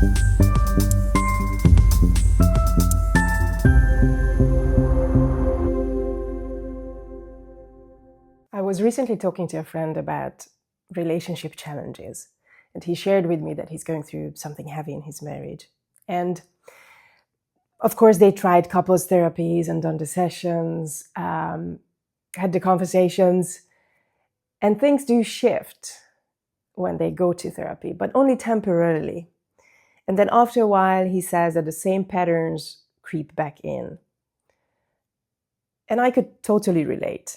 I was recently talking to a friend about relationship challenges, and he shared with me that he's going through something heavy in his marriage. And of course, they tried couples therapies and done the sessions, had the conversations, and things do shift when they go to therapy, but only temporarily. And then after a while, he says that the same patterns creep back in. And I could totally relate.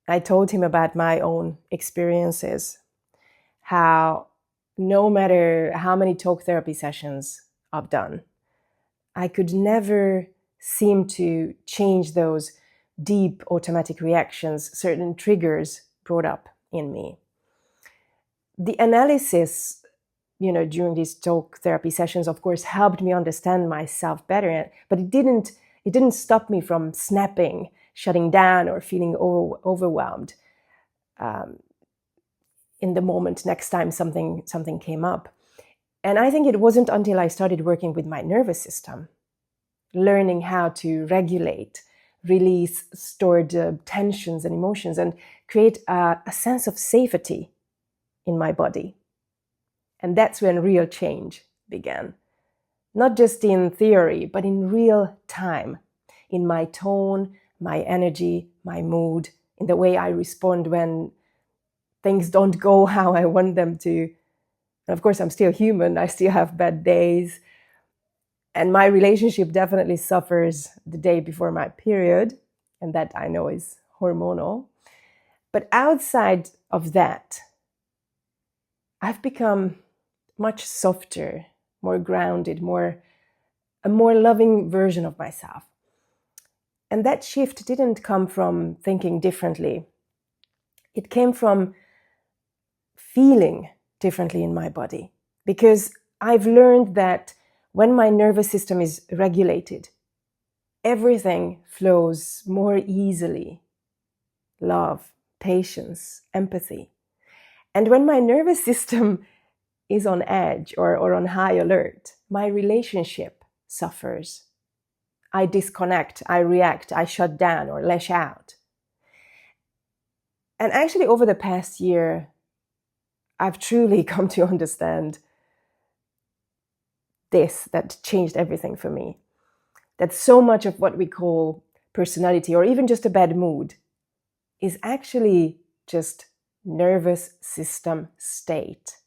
I told him about my own experiences, how no matter how many talk therapy sessions I've done, I could never seem to change those deep automatic reactions, certain triggers brought up in me. The analysis, during these talk therapy sessions, of course, helped me understand myself better, but it didn't stop me from snapping, shutting down, or feeling overwhelmed in the moment next time something came up. And I think it wasn't until I started working with my nervous system, learning how to regulate, release stored tensions and emotions, and create a sense of safety in my body. And that's when real change began. Not just in theory, but in real time, in my tone, my energy, my mood, in the way I respond when things don't go how I want them to. And of course, I'm still human. I still have bad days. And my relationship definitely suffers the day before my period. And that I know is hormonal. But outside of that, I've become much softer, more grounded, a more loving version of myself. And that shift didn't come from thinking differently. It came from feeling differently in my body. Because I've learned that when my nervous system is regulated, everything flows more easily. Love, patience, empathy. And when my nervous system is on edge or on high alert, my relationship suffers. I disconnect, I react, I shut down or lash out. And actually, over the past year, I've truly come to understand that changed everything for me. That so much of what we call personality or even just a bad mood is actually just nervous system state.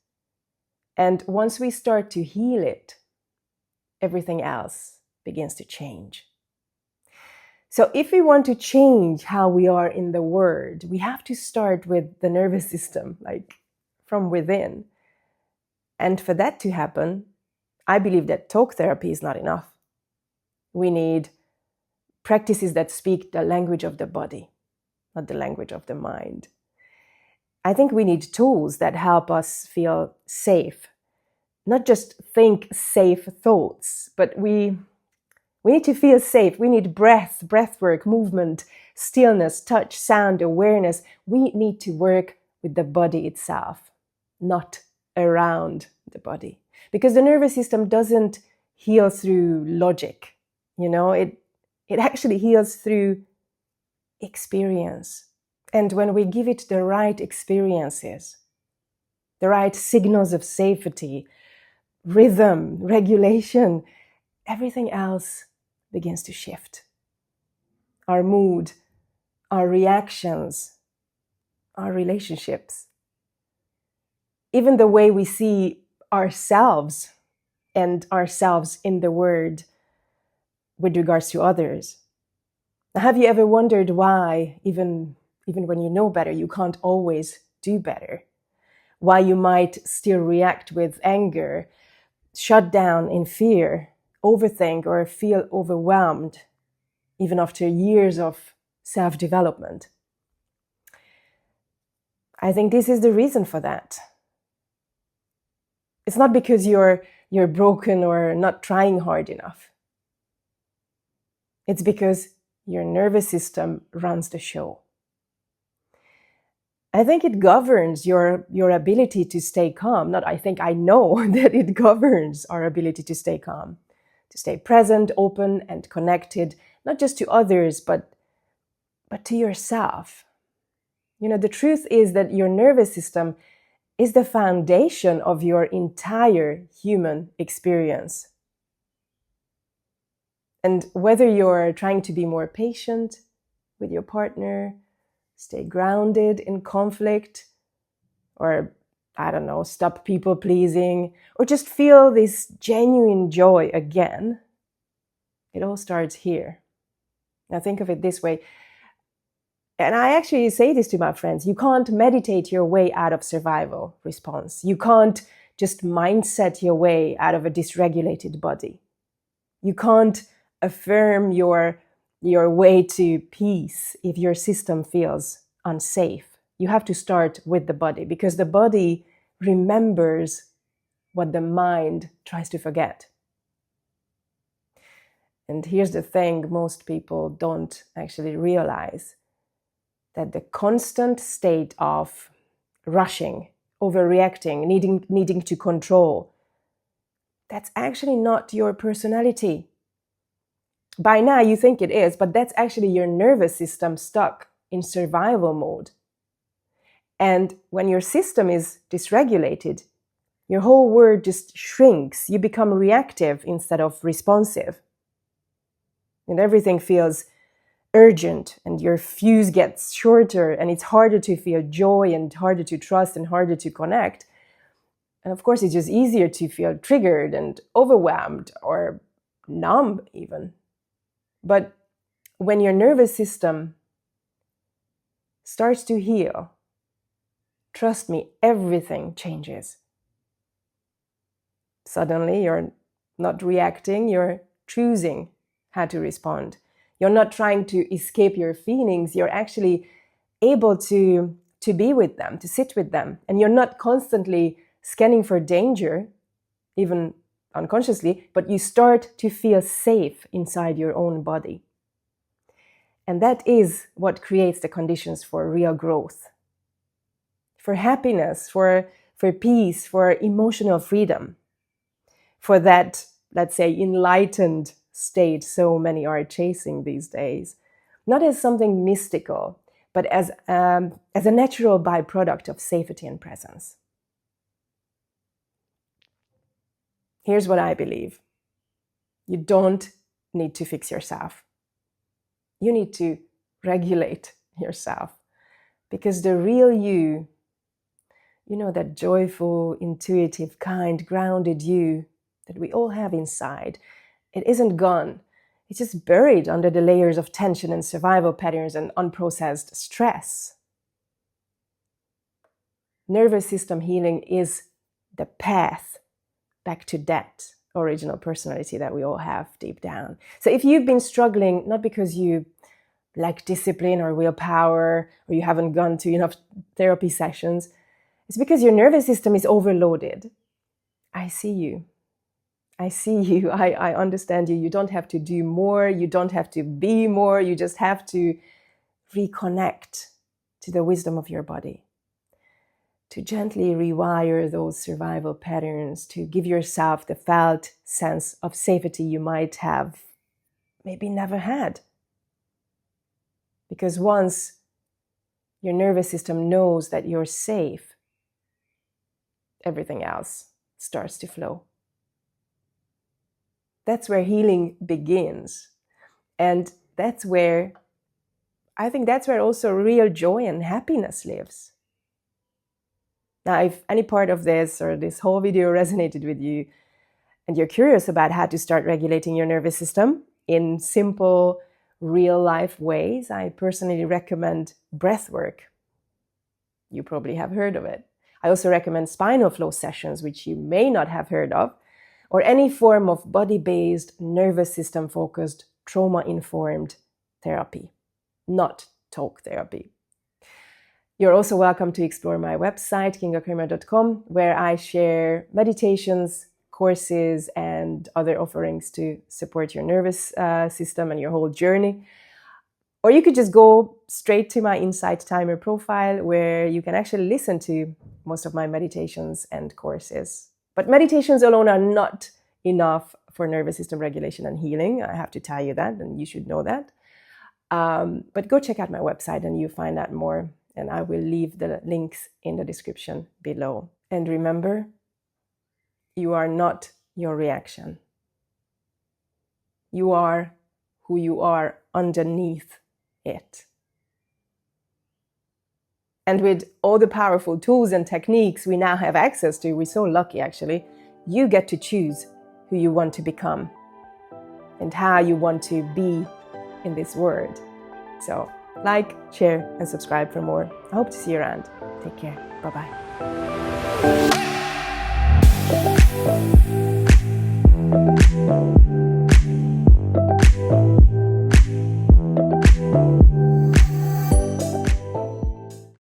And once we start to heal it, everything else begins to change. So if we want to change how we are in the world, we have to start with the nervous system, like from within. And for that to happen, I believe that talk therapy is not enough. We need practices that speak the language of the body, not the language of the mind. I think we need tools that help us feel safe. Not just think safe thoughts, but we need to feel safe. We need breath work, movement, stillness, touch, sound, awareness. We need to work with the body itself, not around the body. Because the nervous system doesn't heal through logic. It actually heals through experience. And when we give it the right experiences, the right signals of safety, rhythm, regulation, everything else begins to shift. Our mood, our reactions, our relationships, even the way we see ourselves and ourselves in the world with regards to others. Now, have you ever wondered why, even when you know better, you can't always do better? Why you might still react with anger, shut down in fear, overthink, or feel overwhelmed, even after years of self-development? I think this is the reason for that. It's not because you're broken or not trying hard enough. It's because your nervous system runs the show. I think it governs your ability to stay calm. Not I think, I know that it governs our ability to stay calm, to stay present, open, and connected, not just to others, but to yourself. You know, the truth is that your nervous system is the foundation of your entire human experience. And whether you're trying to be more patient with your partner, stay grounded in conflict, or, I don't know, stop people pleasing, or just feel this genuine joy again, it all starts here. Now think of it this way. And I actually say this to my friends. You can't meditate your way out of survival response. You can't just mindset your way out of a dysregulated body. You can't affirm your way to peace if your system feels unsafe. You have to start with the body, because the body remembers what the mind tries to forget. And here's the thing most people don't actually realize, that the constant state of rushing, overreacting, needing to control, that's actually not your personality. By now you think it is, but that's actually your nervous system stuck in survival mode. And when your system is dysregulated, your whole world just shrinks. You become reactive instead of responsive. And everything feels urgent, and your fuse gets shorter, and it's harder to feel joy, and harder to trust, and harder to connect. And of course, it's just easier to feel triggered and overwhelmed, or numb even. But when your nervous system starts to heal, trust me, everything changes. Suddenly, you're not reacting, you're choosing how to respond. You're not trying to escape your feelings, you're actually able to be with them, to sit with them. And you're not constantly scanning for danger, even unconsciously, but you start to feel safe inside your own body. And that is what creates the conditions for real growth, for happiness, for peace, for emotional freedom, for that, let's say, enlightened state so many are chasing these days, not as something mystical, but as a natural byproduct of safety and presence. Here's what I believe. You don't need to fix yourself. You need to regulate yourself, because the real you, you know, that joyful, intuitive, kind, grounded you that we all have inside, it isn't gone. It's just buried under the layers of tension and survival patterns and unprocessed stress. Nervous system healing is the path back to that original personality that we all have deep down. So if you've been struggling, not because you lack discipline or willpower, or you haven't gone to enough therapy sessions, it's because your nervous system is overloaded. I see you. I see you. I understand you. You don't have to do more. You don't have to be more. You just have to reconnect to the wisdom of your body, to gently rewire those survival patterns, to give yourself the felt sense of safety you might have maybe never had. Because once your nervous system knows that you're safe, everything else starts to flow. That's where healing begins. And that's where, I think that's where also real joy and happiness lives. Now, if any part of this or this whole video resonated with you, and you're curious about how to start regulating your nervous system in simple, real-life ways, I personally recommend breath work. You probably have heard of it. I also recommend spinal flow sessions, which you may not have heard of, or any form of body-based, nervous system-focused, trauma-informed therapy, not talk therapy. You're also welcome to explore my website, kingakramer.com, where I share meditations, courses, and other offerings to support your nervous system and your whole journey. Or you could just go straight to my Insight Timer profile, where you can actually listen to most of my meditations and courses. But meditations alone are not enough for nervous system regulation and healing. I have to tell you that, and you should know that. But go check out my website and you find out more. And I will leave the links in the description below. And remember, you are not your reaction. You are who you are underneath it. And with all the powerful tools and techniques we now have access to, we're so lucky actually, you get to choose who you want to become and how you want to be in this world. So like, share, and subscribe for more. I hope to see you around. Take care. Bye-bye.